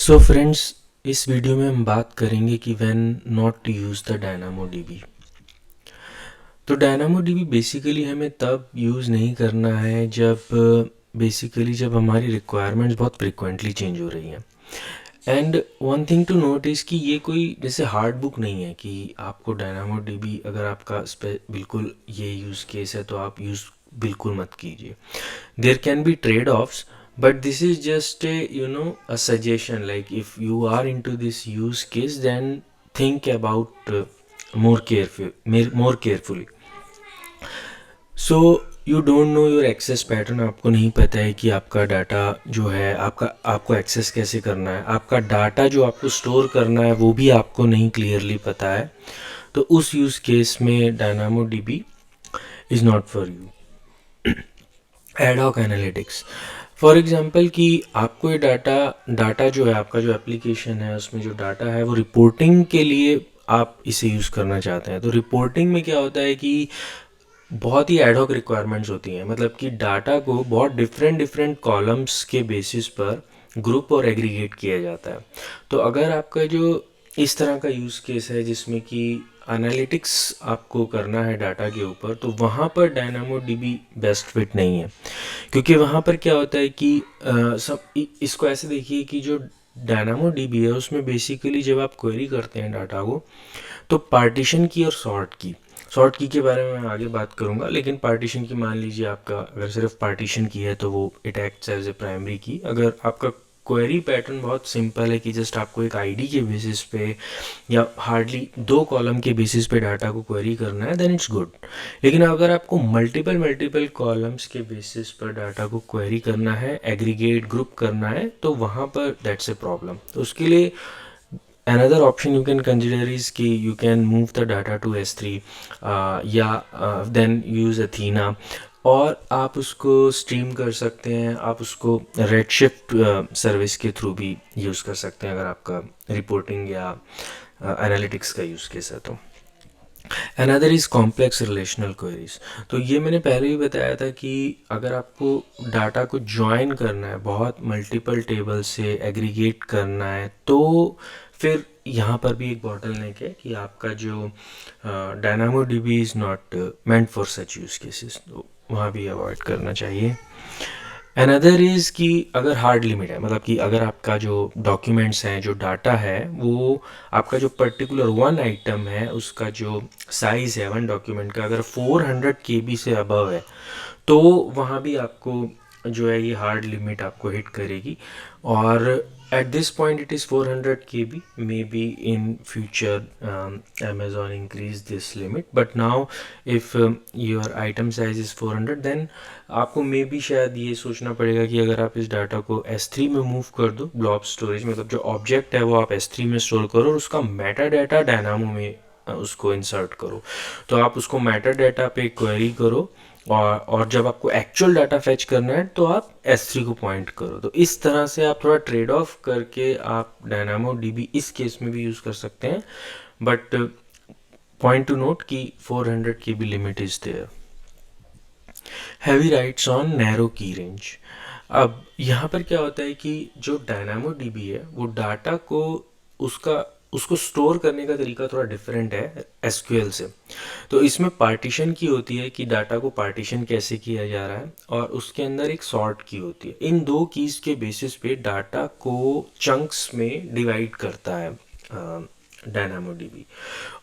So friends, इस video में हम बात करेंगे कि when not to use the DynamoDB. तो डायनामोडीबी बेसिकली हमें तब यूज़ नहीं करना है जब हमारी रिक्वायरमेंट्स बहुत फ्रिक्वेंटली चेंज हो रही हैं। And one thing to note is कि ये कोई जैसे हार्ड बुक नहीं है कि आपको डायनामोडीबी अगर आपका बिल्कुल ये यूज़ केस है तो आप यूज़ बिल्कुल मत कीजिए। There can be trade-offs, but this is just a suggestion. Like if you are into this use case, then think about more carefully. So you don't know your access pattern. आपको नहीं पता है कि आपका data जो है आपको access कैसे करना है। आपका डाटा जो आपको स्टोर करना है वो भी आपको नहीं क्लियरली पता है। तो उस यूज़ केस में DynamoDB is not for you. Ad hoc analytics, for example कि आपको ये डाटा जो है, आपका जो एप्लीकेशन है उसमें जो डाटा है वो रिपोर्टिंग के लिए आप इसे यूज़ करना चाहते हैं। तो रिपोर्टिंग में क्या होता है कि बहुत ही एडहॉक रिक्वायरमेंट्स होती हैं। मतलब कि डाटा को बहुत डिफरेंट कॉलम्स के बेसिस पर ग्रुप और एग्रीगेट किया जाता है। तो अगर आपका जो इस तरह का यूज़ केस है जिसमें कि एनालिटिक्स आपको करना है डाटा के ऊपर, तो वहाँ पर डायनामोडीबी बेस्ट फिट नहीं है। क्योंकि वहाँ पर क्या होता है कि इसको ऐसे देखिए कि जो डायनामोडीबी है उसमें बेसिकली जब आप क्वेरी करते हैं डाटा को, तो पार्टीशन की और सॉर्ट की के बारे में मैं आगे बात करूंगा। लेकिन पार्टीशन की मान लीजिए आपका अगर सिर्फ पार्टीशन की है तो वो it acts as a primary key. अगर आपका क्वेरी पैटर्न बहुत सिंपल है कि जस्ट आपको एक आईडी के बेसिस पे या हार्डली 2 कॉलम के बेसिस पे डाटा को क्वेरी करना है, देन इट्स गुड। लेकिन अगर आपको मल्टीपल कॉलम्स के बेसिस पर डाटा को क्वेरी करना है, एग्रीगेट ग्रुप करना है, तो वहाँ पर दैट्स ए प्रॉब्लम। तो उसके लिए another option you can consider is कि you can move the data to S3 या then use Athena, और आप उसको स्ट्रीम कर सकते हैं। आप उसको रेडशिफ्ट सर्विस के थ्रू भी यूज़ कर सकते हैं अगर आपका रिपोर्टिंग या एनालिटिक्स का यूज़ केस है तो। Another is complex relational queries. तो ये मैंने पहले ही बताया था कि अगर आपको डाटा को ज्वाइन करना है, बहुत मल्टीपल टेबल से एग्रीगेट करना है, तो फिर यहाँ पर भी एक बॉटलनेक है कि आपका जो DynamoDB is not meant for such use cases, तो वहाँ भी अवॉइड करना चाहिए। अनदर इज़ कि अगर हार्ड लिमिट है, मतलब कि अगर आपका जो डॉक्यूमेंट्स हैं, जो डाटा है, वो आपका जो पर्टिकुलर वन आइटम है उसका जो साइज़ है वन डॉक्यूमेंट का अगर 400 KB से अबव है, तो वहाँ भी आपको जो है ये हार्ड लिमिट आपको हिट करेगी। और at this point it is 400 KB, may be in future Amazon increase this limit, but now if your item size is 400, then आपको मे बी शायद ये सोचना पड़ेगा कि अगर आप इस डाटा को S3 में मूव कर दो, ब्लॉब स्टोरेज, मतलब जो ऑब्जेक्ट है वो आप S3 में स्टोर करो और उसका मेटा डाटा डायनामो में उसको इंसर्ट करो। तो आप उसको मेटा डाटा पे क्वेरी करो और जब आपको एक्चुअल डाटा फेच करना है तो आप S3 को पॉइंट करो। तो इस तरह से आप थोड़ा ट्रेड ऑफ करके आप डायनामोडीबी इस केस में भी यूज़ कर सकते हैं। बट पॉइंट टू नोट कि 400 KB limit is there. Heavy writes on narrow key range. अब यहाँ पर क्या होता है कि जो डायनामोडीबी है वो डाटा को उसको स्टोर करने का तरीका थोड़ा डिफरेंट है एसक्यूएल से। तो इसमें पार्टीशन की होती है कि डाटा को पार्टीशन कैसे किया जा रहा है, और उसके अंदर एक सॉर्ट की होती है। इन दो कीज़ के बेसिस पे डाटा को चंक्स में डिवाइड करता है डायनामोडीबी।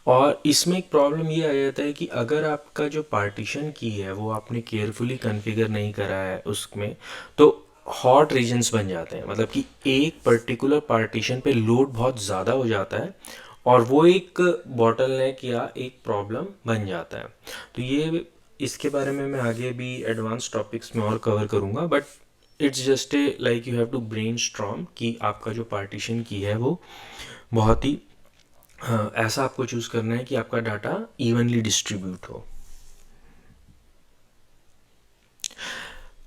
और इसमें एक प्रॉब्लम ये आ जाता है कि अगर आपका जो पार्टीशन की है वो आपने केयरफुली कॉन्फ़िगर नहीं करा है उसमें, तो हॉट रीजन्स बन जाते हैं। मतलब कि एक पर्टिकुलर पार्टीशन पे लोड बहुत ज़्यादा हो जाता है और वो एक बॉटलनेक या एक प्रॉब्लम बन जाता है। तो ये इसके बारे में मैं आगे भी एडवांस टॉपिक्स में और कवर करूँगा, but it's just a like you have to brainstorm कि आपका जो पार्टीशन की है वो बहुत ही ऐसा आपको चूज़ करना है कि आपका डाटा इवनली डिस्ट्रीब्यूट हो।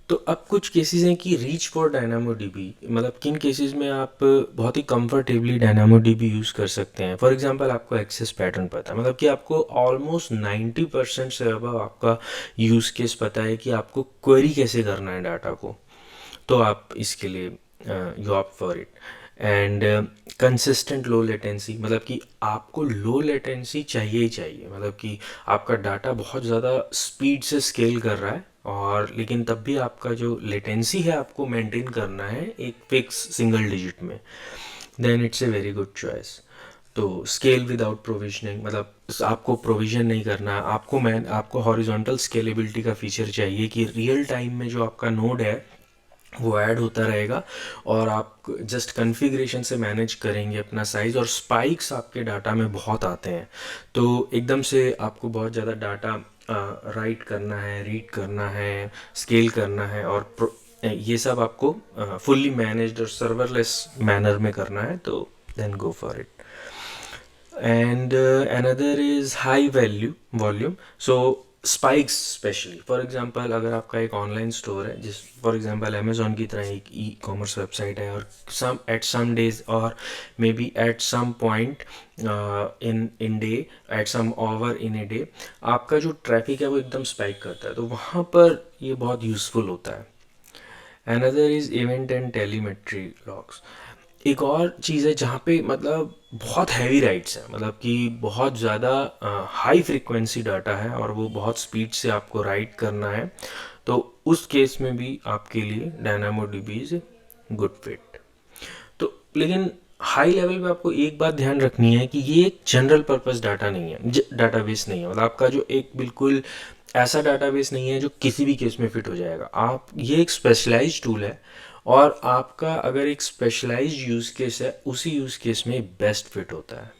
तो अब कुछ केसेस हैं कि रीच फॉर डायनामोडीबी, मतलब किन केसेस में आप बहुत ही कंफर्टेबली डायनामोडीबी यूज़ कर सकते हैं। फॉर एग्जांपल आपको एक्सेस पैटर्न पता है, मतलब कि आपको ऑलमोस्ट 90% से अब आपका यूज़ केस पता है कि आपको क्वेरी कैसे करना है डाटा को, तो आप इसके लिए you opt for it. And consistent low latency, मतलब कि आपको लो लेटेंसी चाहिए ही चाहिए, मतलब कि आपका डाटा बहुत ज़्यादा स्पीड से स्केल कर रहा है और लेकिन तब भी आपका जो लेटेंसी है आपको मेंटेन करना है एक फिक्स सिंगल डिजिट में, then it's a very good choice. तो स्केल विदाउट प्रोविजनिंग, मतलब आपको प्रोविजन नहीं करना, आपको हॉरिजॉन्टल स्केलेबिलिटी का फीचर चाहिए कि रियल टाइम में जो आपका नोड है वो ऐड होता रहेगा और आप जस्ट कॉन्फ़िगरेशन से मैनेज करेंगे अपना साइज़। और स्पाइक्स आपके डाटा में बहुत आते हैं, तो एकदम से आपको बहुत ज़्यादा डाटा राइट करना है, रीड करना है, स्केल करना है और ये सब आपको फुल्ली मैनेज्ड और सर्वरलेस मैनर में करना है, तो then go for it. And another is high value volume, so spikes specially for example अगर आपका एक ऑनलाइन स्टोर है, जिस फॉर एग्जांपल अमेजोन की तरह एक ई कॉमर्स वेबसाइट है और सम डेज और maybe at some point in day, at some hour in a day आपका जो ट्रैफिक है वो एकदम स्पाइक करता है, तो वहाँ पर ये बहुत यूज़फुल होता है। Another is event and telemetry logs, एक और चीज़ है जहाँ पे मतलब बहुत हैवी राइट्स हैं, मतलब कि बहुत ज़्यादा हाई फ्रीक्वेंसी डाटा है और वो बहुत स्पीड से आपको राइट करना है, तो उस केस में भी आपके लिए DynamoDB is a good fit. तो लेकिन हाई लेवल पे आपको एक बात ध्यान रखनी है कि ये एक जनरल पर्पस डाटा नहीं है, डाटाबेस नहीं है, मतलब आपका जो एक बिल्कुल ऐसा डाटाबेस नहीं है जो किसी भी केस में फिट हो जाएगा। आप ये एक स्पेशलाइज्ड टूल है और आपका अगर एक स्पेशलाइज्ड यूज़ केस है उसी यूज़ केस में बेस्ट फिट होता है।